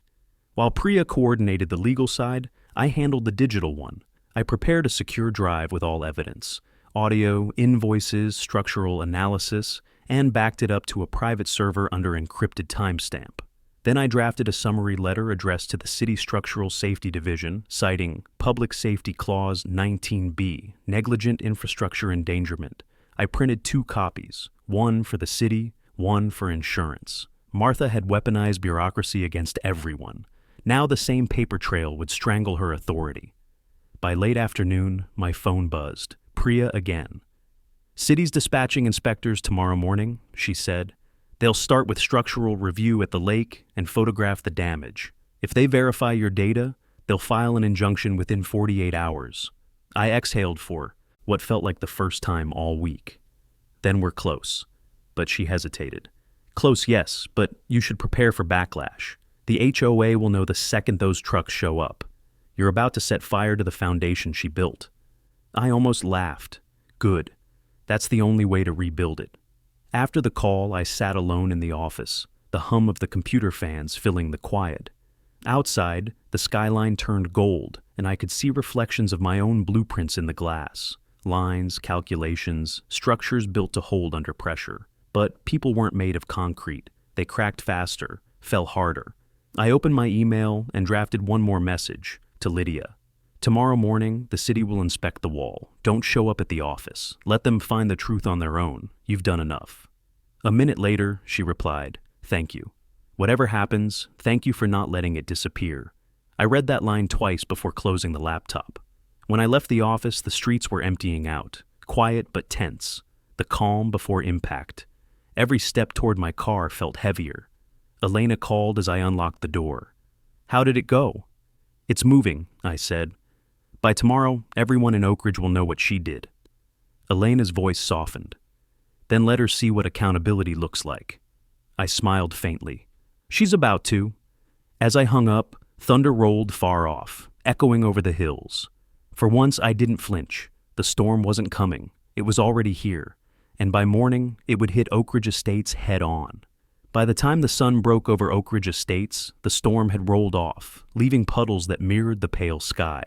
While Priya coordinated the legal side, I handled the digital one. I prepared a secure drive with all evidence: audio, invoices, structural analysis, and backed it up to a private server under encrypted timestamp. Then I drafted a summary letter addressed to the City Structural Safety Division, citing Public Safety Clause 19B, Negligent Infrastructure Endangerment. I printed 2 copies, one for the city, one for insurance. Martha had weaponized bureaucracy against everyone. Now the same paper trail would strangle her authority. By late afternoon, my phone buzzed. Priya again. "City's dispatching inspectors tomorrow morning," she said. "They'll start with structural review at the lake and photograph the damage. If they verify your data, they'll file an injunction within 48 hours. I exhaled for what felt like the first time all week. "Then we're close." But she hesitated. "Close, yes, but you should prepare for backlash. The HOA will know the second those trucks show up. You're about to set fire to the foundation she built." I almost laughed. Good. That's the only way to rebuild it. After the call, I sat alone in the office, the hum of the computer fans filling the quiet. Outside, the skyline turned gold, and I could see reflections of my own blueprints in the glass. Lines, calculations, structures built to hold under pressure. But people weren't made of concrete. They cracked faster, fell harder. I opened my email and drafted one more message to Lydia. "Tomorrow morning, the city will inspect the wall. Don't show up at the office. Let them find the truth on their own. You've done enough." A minute later, she replied, "Thank you. Whatever happens, thank you for not letting it disappear." I read that line twice before closing the laptop. When I left the office, the streets were emptying out, quiet but tense, the calm before impact. Every step toward my car felt heavier. Elena called as I unlocked the door. "How did it go?" "It's moving," I said. "By tomorrow, everyone in Oak Ridge will know what she did." Elena's voice softened. "Then let her see what accountability looks like." I smiled faintly. "She's about to." As I hung up, thunder rolled far off, echoing over the hills. For once, I didn't flinch. The storm wasn't coming. It was already here. And by morning, it would hit Oak Ridge Estates head on. By the time the sun broke over Oak Ridge Estates, the storm had rolled off, leaving puddles that mirrored the pale sky.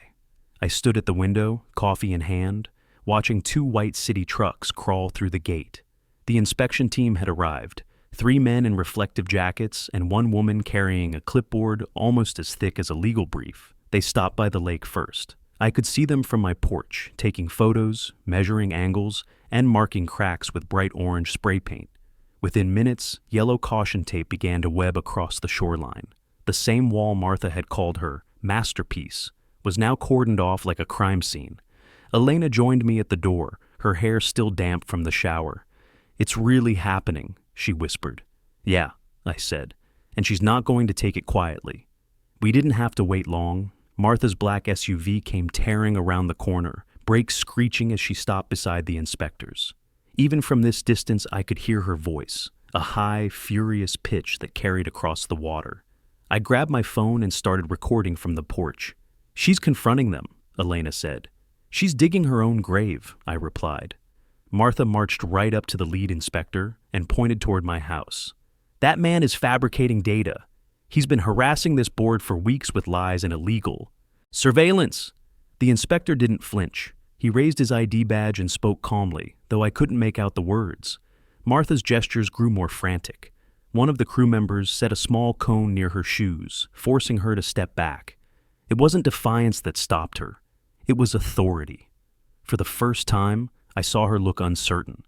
I stood at the window, coffee in hand, watching 2 white city trucks crawl through the gate. The inspection team had arrived, 3 men in reflective jackets and 1 woman carrying a clipboard almost as thick as a legal brief. They stopped by the lake first. I could see them from my porch, taking photos, measuring angles, and marking cracks with bright orange spray paint. Within minutes, yellow caution tape began to web across the shoreline. The same wall Martha had called her masterpiece was now cordoned off like a crime scene. Elena joined me at the door, her hair still damp from the shower. "It's really happening," she whispered. "Yeah," I said, "and she's not going to take it quietly." We didn't have to wait long. Martha's black SUV came tearing around the corner, brakes screeching as she stopped beside the inspectors. Even from this distance, I could hear her voice, a high, furious pitch that carried across the water. I grabbed my phone and started recording from the porch. "She's confronting them," Elena said. "She's digging her own grave," I replied. Martha marched right up to the lead inspector and pointed toward my house. "That man is fabricating data. He's been harassing this board for weeks with lies and illegal surveillance." The inspector didn't flinch. He raised his ID badge and spoke calmly, though I couldn't make out the words. Martha's gestures grew more frantic. One of the crew members set a small cone near her shoes, forcing her to step back. It wasn't defiance that stopped her. It was authority. For the first time, I saw her look uncertain.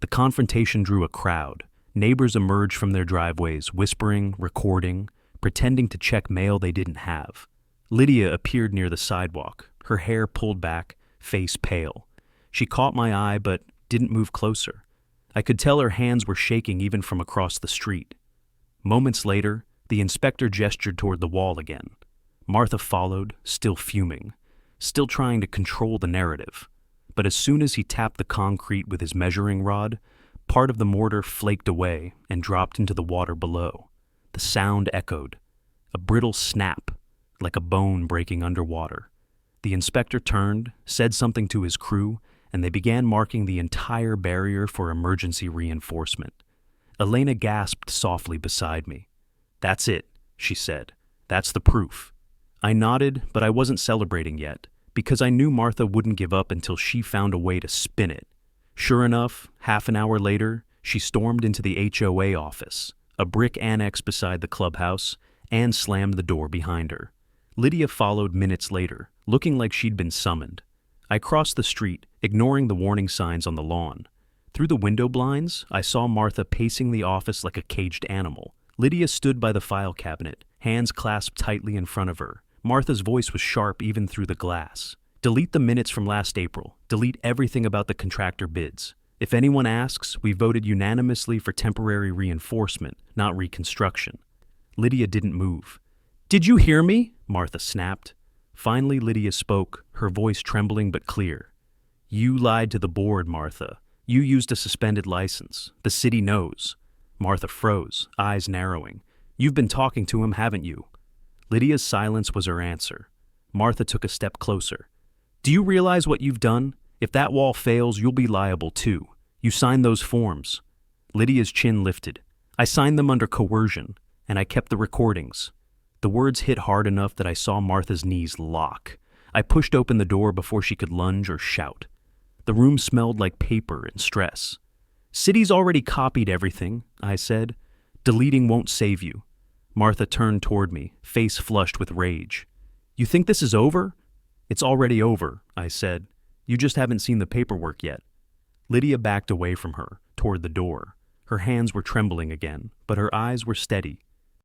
The confrontation drew a crowd. Neighbors emerged from their driveways, whispering, recording, pretending to check mail they didn't have. Lydia appeared near the sidewalk, her hair pulled back, face pale. She caught my eye but didn't move closer. I could tell her hands were shaking even from across the street. Moments later, the inspector gestured toward the wall again. Martha followed, still fuming, still trying to control the narrative. But as soon as he tapped the concrete with his measuring rod, part of the mortar flaked away and dropped into the water below. The sound echoed, a brittle snap, like a bone breaking underwater. The inspector turned, said something to his crew, and they began marking the entire barrier for emergency reinforcement. Elena gasped softly beside me. "That's it," she said. "That's the proof." I nodded, but I wasn't celebrating yet, because I knew Martha wouldn't give up until she found a way to spin it. Sure enough, half an hour later, She stormed into the HOA office, a brick annex beside the clubhouse, and slammed the door behind her. Lydia followed minutes later, looking like she'd been summoned. I crossed the street, ignoring the warning signs on the lawn. Through the window blinds, I saw Martha pacing the office like a caged animal. Lydia stood by the file cabinet, hands clasped tightly in front of her. Martha's voice was sharp even through the glass. Delete the minutes from last April. Delete everything about the contractor bids. If anyone asks, we voted unanimously for temporary reinforcement, not reconstruction. Lydia didn't move. Did you hear me? Martha snapped. Finally, Lydia spoke, her voice trembling but clear. You lied to the board, Martha. You used a suspended license. The city knows. Martha froze, eyes narrowing. You've been talking to him, haven't you? Lydia's silence was her answer. Martha took a step closer. Do you realize what you've done? If that wall fails, you'll be liable too. You signed those forms. Lydia's chin lifted. I signed them under coercion, and I kept the recordings. The words hit hard enough that I saw Martha's knees lock. I pushed open the door before she could lunge or shout. The room smelled like paper and stress. City's already copied everything, I said. Deleting won't save you. Martha turned toward me, face flushed with rage. You think this is over? It's already over, I said. You just haven't seen the paperwork yet. Lydia backed away from her, toward the door. Her hands were trembling again, but her eyes were steady.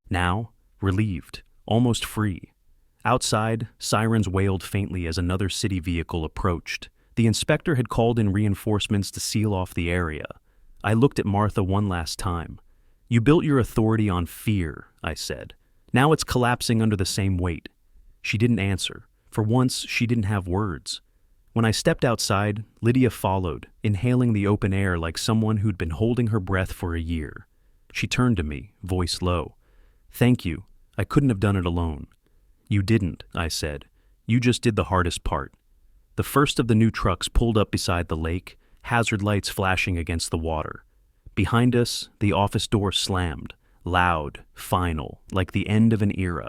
Now, relieved, almost free. Outside, sirens wailed faintly as another city vehicle approached. The inspector had called in reinforcements to seal off the area. I looked at Martha one last time. You built your authority on fear, I said. Now it's collapsing under the same weight. She didn't answer. For once, she didn't have words. When I stepped outside, Lydia followed, inhaling the open air like someone who'd been holding her breath for a year. She turned to me, voice low. Thank you. I couldn't have done it alone. You didn't, I said. You just did the hardest part. The first of the new trucks pulled up beside the lake, hazard lights flashing against the water. Behind us, the office door slammed, loud, final, like the end of an era.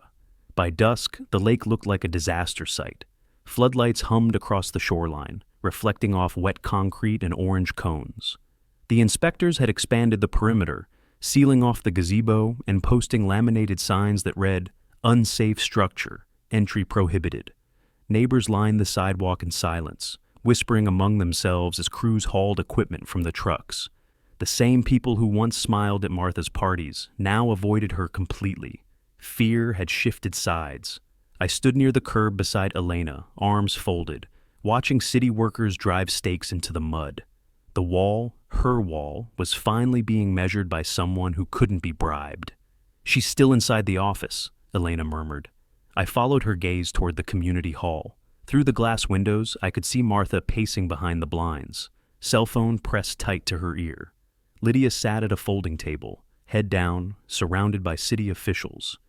By dusk, the lake looked like a disaster site. Floodlights hummed across the shoreline, reflecting off wet concrete and orange cones. The inspectors had expanded the perimeter, sealing off the gazebo and posting laminated signs that read, "Unsafe structure, entry prohibited." Neighbors lined the sidewalk in silence, whispering among themselves as crews hauled equipment from the trucks. The same people who once smiled at Martha's parties now avoided her completely. Fear had shifted sides. I stood near the curb beside Elena, arms folded, watching city workers drive stakes into the mud. The wall, her wall, was finally being measured by someone who couldn't be bribed. She's still inside the office, Elena murmured. I followed her gaze toward the community hall. Through the glass windows, I could see Martha pacing behind the blinds, cell phone pressed tight to her ear. Lydia sat at a folding table, head down, surrounded by city officials.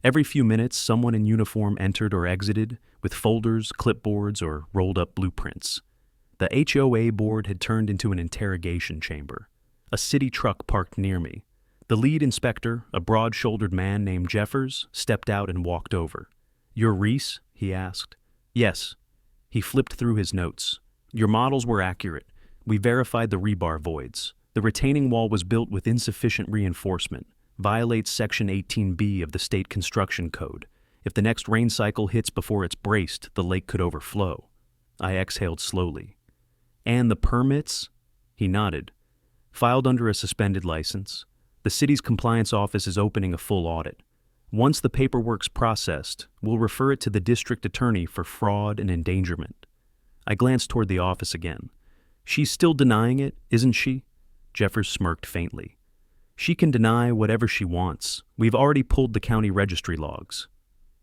Every few minutes, someone in uniform entered or exited, with folders, clipboards, or rolled-up blueprints. The HOA board had turned into an interrogation chamber. A city truck parked near me. The lead inspector, a broad-shouldered man named Jeffers, stepped out and walked over. "You're Reese?" he asked. "Yes." He flipped through his notes. "Your models were accurate. We verified the rebar voids. The retaining wall was built with insufficient reinforcement. Violates Section 18B of the State Construction Code. If the next rain cycle hits before it's braced, the lake could overflow." I exhaled slowly. "And the permits?" He nodded. "Filed under a suspended license. The city's compliance office is opening a full audit. Once the paperwork's processed, we'll refer it to the district attorney for fraud and endangerment." I glanced toward the office again. "She's still denying it, isn't she?" Jeffers smirked faintly. "She can deny whatever she wants. We've already pulled the county registry logs."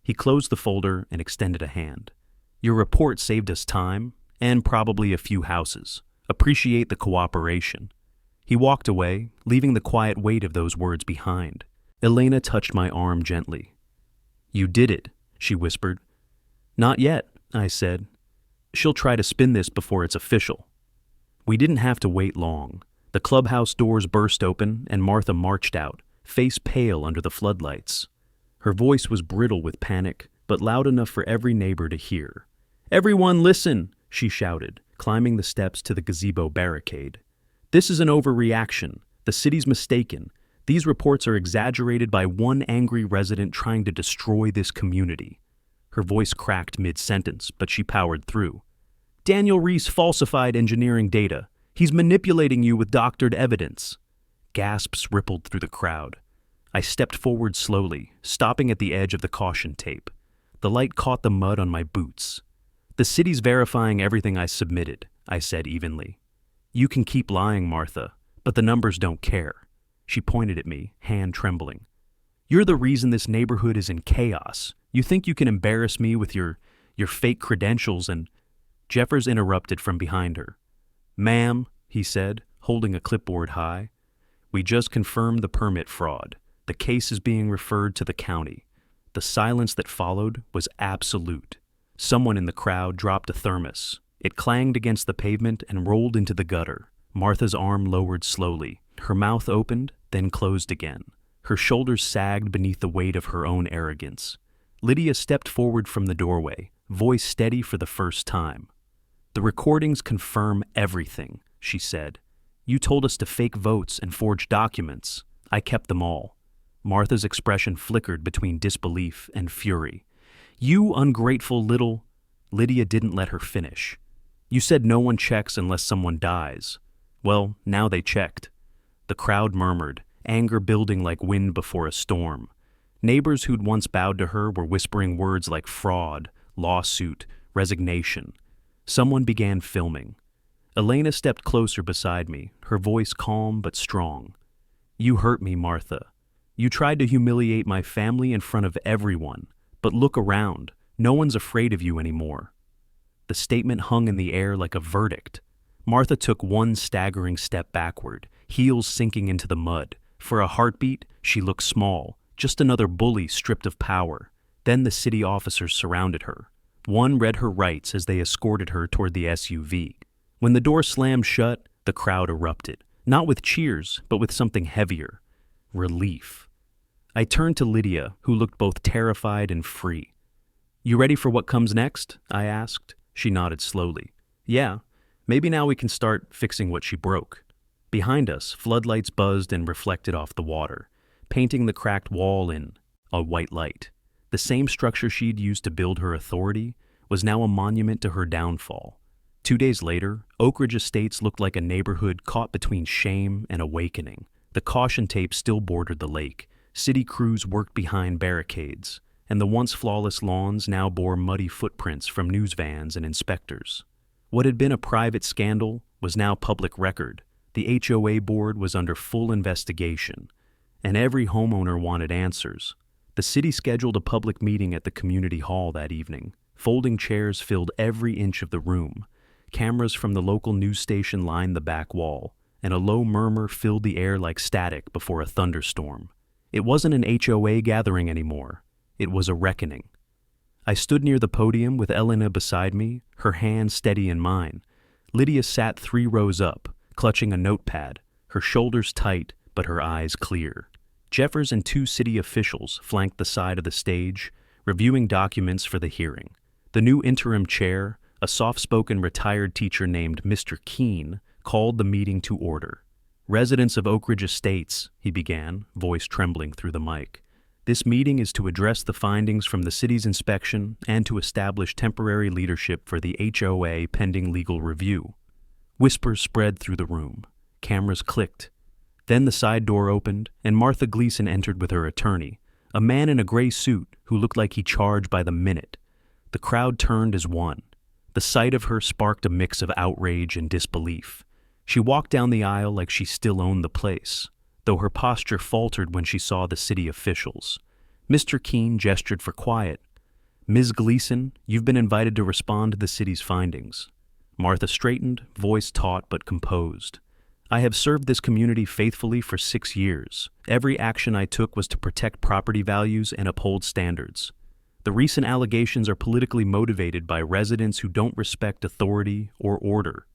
He closed the folder and extended a hand. "Your report saved us time, and probably a few houses. Appreciate the cooperation." He walked away, leaving the quiet weight of those words behind. Elena touched my arm gently. "You did it," she whispered. "Not yet," I said. "She'll try to spin this before it's official." We didn't have to wait long. The clubhouse doors burst open, and Martha marched out, face pale under the floodlights. Her voice was brittle with panic, but loud enough for every neighbor to hear. "Everyone listen," she shouted, climbing the steps to the gazebo barricade. "This is an overreaction. The city's mistaken. These reports are exaggerated by one angry resident trying to destroy this community. Her voice cracked mid-sentence, but she powered through. Daniel Reese falsified engineering data. He's manipulating you with doctored evidence. Gasps rippled through the crowd. I stepped forward slowly, stopping at the edge of the caution tape. The light caught the mud on my boots. The city's verifying everything I submitted, I said evenly. You can keep lying, Martha, but the numbers don't care. She pointed at me, hand trembling. You're the reason this neighborhood is in chaos. You think you can embarrass me with your fake credentials and... Jeffers interrupted from behind her. Ma'am, he said, holding a clipboard high, we just confirmed the permit fraud. The case is being referred to the county. The silence that followed was absolute. Someone in the crowd dropped a thermos. It clanged against the pavement and rolled into the gutter. Martha's arm lowered slowly. Her mouth opened, then closed again. Her shoulders sagged beneath the weight of her own arrogance. Lydia stepped forward from the doorway, voice steady for the first time. The recordings confirm everything, she said. You told us to fake votes and forge documents. I kept them all. Martha's expression flickered between disbelief and fury. You ungrateful little... Lydia didn't let her finish. You said no one checks unless someone dies. Well, now they checked. The crowd murmured, anger building like wind before a storm. Neighbors who'd once bowed to her were whispering words like fraud, lawsuit, resignation. Someone began filming. Elena stepped closer beside me, her voice calm but strong. You hurt me, Martha. You tried to humiliate my family in front of everyone. But look around. No one's afraid of you anymore. The statement hung in the air like a verdict. Martha took one staggering step backward, heels sinking into the mud. For a heartbeat, she looked small, just another bully stripped of power. Then the city officers surrounded her. One read her rights as they escorted her toward the SUV. When the door slammed shut, the crowd erupted, not with cheers, but with something heavier. Relief. I turned to Lydia, who looked both terrified and free. You ready for what comes next? I asked. She nodded slowly. Yeah, maybe now we can start fixing what she broke. Behind us, floodlights buzzed and reflected off the water, painting the cracked wall in a white light. The same structure she'd used to build her authority was now a monument to her downfall. 2 days later, Oak Ridge Estates looked like a neighborhood caught between shame and awakening. The caution tape still bordered the lake. City crews worked behind barricades, and the once flawless lawns now bore muddy footprints from news vans and inspectors. What had been a private scandal was now public record. The HOA board was under full investigation, and every homeowner wanted answers. The city scheduled a public meeting at the community hall that evening. Folding chairs filled every inch of the room. Cameras from the local news station lined the back wall, and a low murmur filled the air like static before a thunderstorm. It wasn't an HOA gathering anymore. It was a reckoning. I stood near the podium with Elena beside me, her hand steady in mine. Lydia sat 3 rows up, clutching a notepad, her shoulders tight but her eyes clear. Jeffers and 2 city officials flanked the side of the stage, reviewing documents for the hearing. The new interim chair, a soft-spoken retired teacher named Mr. Keene, called the meeting to order. Residents of Oak Ridge Estates, he began, voice trembling through the mic. This meeting is to address the findings from the city's inspection and to establish temporary leadership for the HOA pending legal review. Whispers spread through the room. Cameras clicked. Then the side door opened, and Martha Gleason entered with her attorney, a man in a gray suit who looked like he charged by the minute. The crowd turned as one. The sight of her sparked a mix of outrage and disbelief. She walked down the aisle like she still owned the place, though her posture faltered when she saw the city officials. Mr. Keene gestured for quiet. Ms. Gleason, you've been invited to respond to the city's findings. Martha straightened, voice taut but composed. I have served this community faithfully for 6 years. Every action I took was to protect property values and uphold standards. The recent allegations are politically motivated by residents who don't respect authority or order.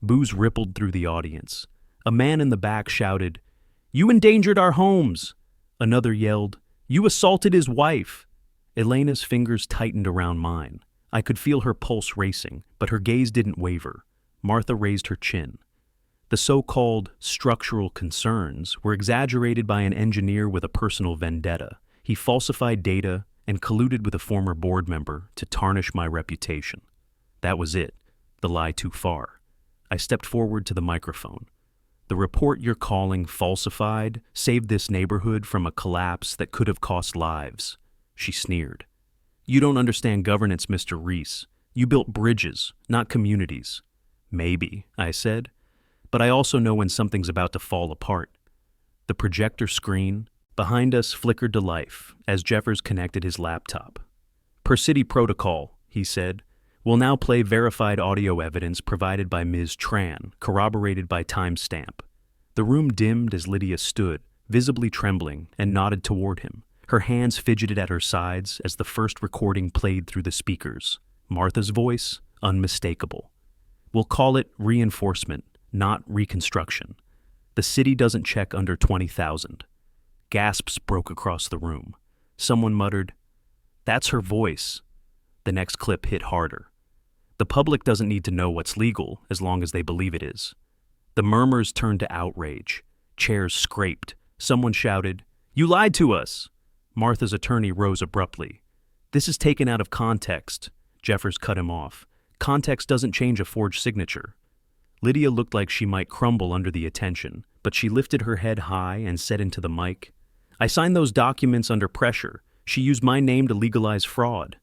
Boos rippled through the audience. A man in the back shouted, "You endangered our homes!" Another yelled, "You assaulted his wife!" Elena's fingers tightened around mine. I could feel her pulse racing, but her gaze didn't waver. Martha raised her chin. The so-called structural concerns were exaggerated by an engineer with a personal vendetta. He falsified data and colluded with a former board member to tarnish my reputation. That was it, the lie too far. I stepped forward to the microphone. The report you're calling falsified saved this neighborhood from a collapse that could have cost lives. She sneered. You don't understand governance, Mr. Reese. You built bridges, not communities. Maybe, I said. But I also know when something's about to fall apart. The projector screen behind us flickered to life as Jeffers connected his laptop. Per city protocol, he said, we'll now play verified audio evidence provided by Ms. Tran, corroborated by timestamp. The room dimmed as Lydia stood, visibly trembling, and nodded toward him. Her hands fidgeted at her sides as the first recording played through the speakers. Martha's voice, unmistakable. We'll call it reinforcement, not reconstruction. The city doesn't check under 20,000. Gasps broke across the room. Someone muttered, "That's her voice." The next clip hit harder. The public doesn't need to know what's legal as long as they believe it is. The murmurs turned to outrage. Chairs scraped. Someone shouted, "You lied to us!" Martha's attorney rose abruptly. "This is taken out of context." Jeffers cut him off. "Context doesn't change a forged signature." Lydia looked like she might crumble under the attention, but she lifted her head high and said into the mic, "I signed those documents under pressure. She used my name to legalize fraud."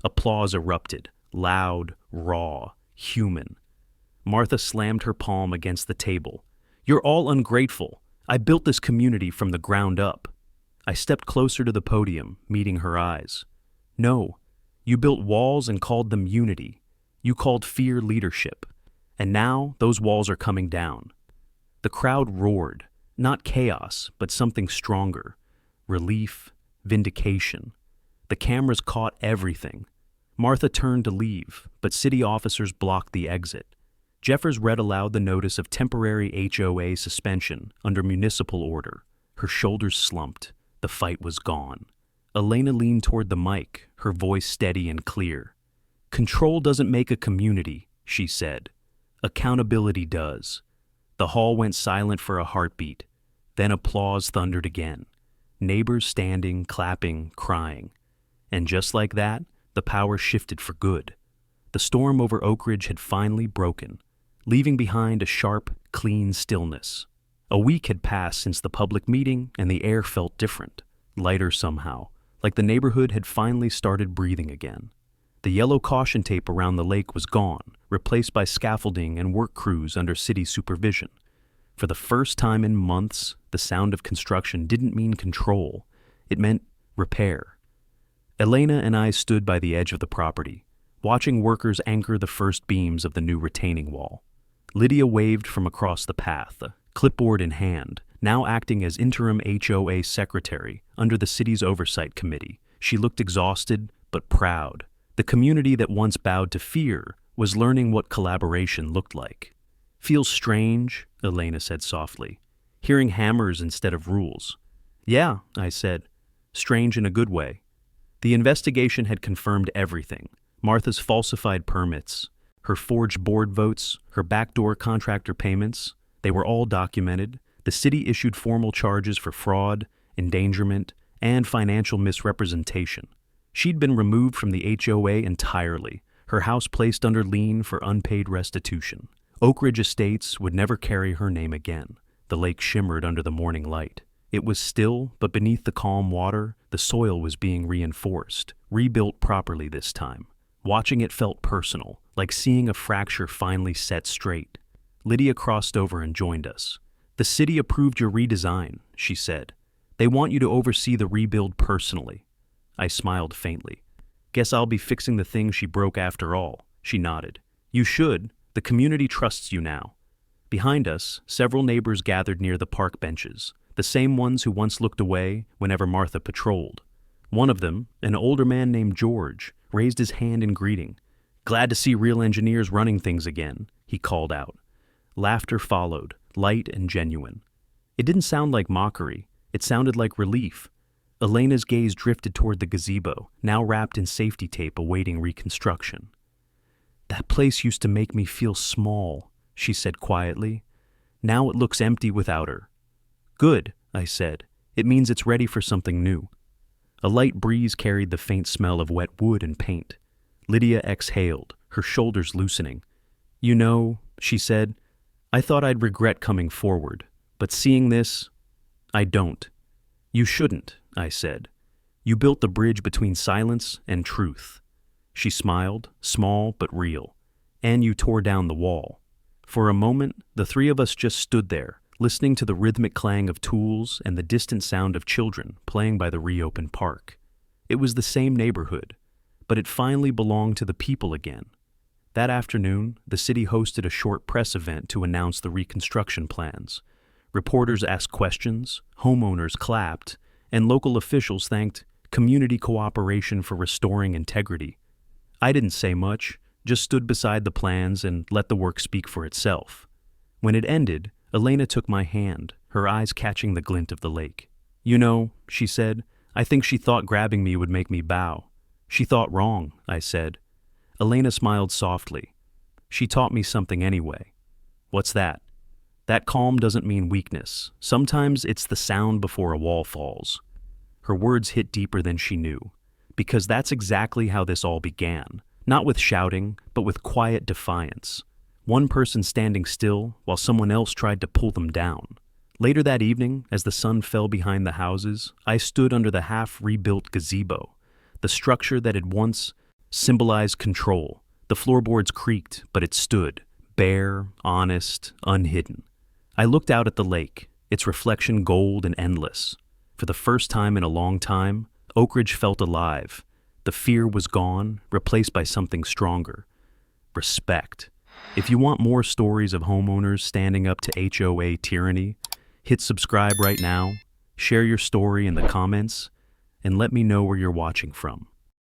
Applause erupted, loud, raw, human. Martha slammed her palm against the table. "You're all ungrateful. I built this community from the ground up." I stepped closer to the podium, meeting her eyes. "No, you built walls and called them unity. You called fear leadership. And now those walls are coming down." The crowd roared, not chaos, but something stronger. Relief, vindication. The cameras caught everything. Martha turned to leave, but city officers blocked the exit. Jeffers read aloud the notice of temporary HOA suspension under municipal order. Her shoulders slumped. The fight was gone. Elena leaned toward the mic, her voice steady and clear. "Control doesn't make a community," she said. "Accountability does." The hall went silent for a heartbeat. Then applause thundered again. Neighbors standing, clapping, crying. And just like that, the power shifted for good. The storm over Oak Ridge had finally broken, leaving behind a sharp, clean stillness. A week had passed since the public meeting, and the air felt different, lighter somehow, like the neighborhood had finally started breathing again. The yellow caution tape around the lake was gone, replaced by scaffolding and work crews under city supervision. For the first time in months, the sound of construction didn't mean control. It meant repair. Elena and I stood by the edge of the property, watching workers anchor the first beams of the new retaining wall. Lydia waved from across the path, a clipboard in hand, now acting as interim HOA secretary under the city's oversight committee. She looked exhausted but proud. The community that once bowed to fear was learning what collaboration looked like. "Feels strange," Elena said softly, "hearing hammers instead of rules." "Yeah," I said, "strange in a good way." The investigation had confirmed everything. Martha's falsified permits, her forged board votes, her backdoor contractor payments. They were all documented. The city issued formal charges for fraud, endangerment, and financial misrepresentation. She'd been removed from the HOA entirely, her house placed under lien for unpaid restitution. Oak Ridge Estates would never carry her name again. The lake shimmered under the morning light. It was still, but beneath the calm water, the soil was being reinforced, rebuilt properly this time. Watching it felt personal, like seeing a fracture finally set straight. Lydia crossed over and joined us. "The city approved your redesign," she said. "They want you to oversee the rebuild personally." I smiled faintly. "Guess I'll be fixing the things she broke after all," she nodded. "You should. The community trusts you now." Behind us, several neighbors gathered near the park benches, the same ones who once looked away whenever Martha patrolled. One of them, an older man named George, raised his hand in greeting. "Glad to see real engineers running things again," he called out. Laughter followed, light and genuine. It didn't sound like mockery. It sounded like relief. Elena's gaze drifted toward the gazebo, now wrapped in safety tape awaiting reconstruction. "That place used to make me feel small," she said quietly. Now it looks empty without her. Good, I said. It means it's ready for something new. A light breeze carried the faint smell of wet wood and paint. Lydia exhaled, her shoulders loosening. You know, she said, I thought I'd regret coming forward, but seeing this, I don't. You shouldn't, I said. You built the bridge between silence and truth. She smiled, small but real. And you tore down the wall. For a moment, the three of us just stood there, listening to the rhythmic clang of tools and the distant sound of children playing by the reopened park. It was the same neighborhood, but it finally belonged to the people again. That afternoon, the city hosted a short press event to announce the reconstruction plans. Reporters asked questions, homeowners clapped, and local officials thanked community cooperation for restoring integrity. I didn't say much, just stood beside the plans and let the work speak for itself. When it ended, Elena took my hand, her eyes catching the glint of the lake. You know, she said, I think she thought grabbing me would make me bow. She thought wrong, I said. Elena smiled softly. She taught me something anyway. What's that? That calm doesn't mean weakness. Sometimes it's the sound before a wall falls. Her words hit deeper than she knew, because that's exactly how this all began. Not with shouting, but with quiet defiance. One person standing still while someone else tried to pull them down. Later that evening, as the sun fell behind the houses, I stood under the half-rebuilt gazebo, the structure that had once symbolized control. The floorboards creaked, but it stood, bare, honest, unhidden. I looked out at the lake, its reflection gold and endless. For the first time in a long time, Oak Ridge felt alive. The fear was gone, replaced by something stronger. Respect. If you want more stories of homeowners standing up to HOA tyranny, hit subscribe right now, share your story in the comments, and let me know where you're watching from.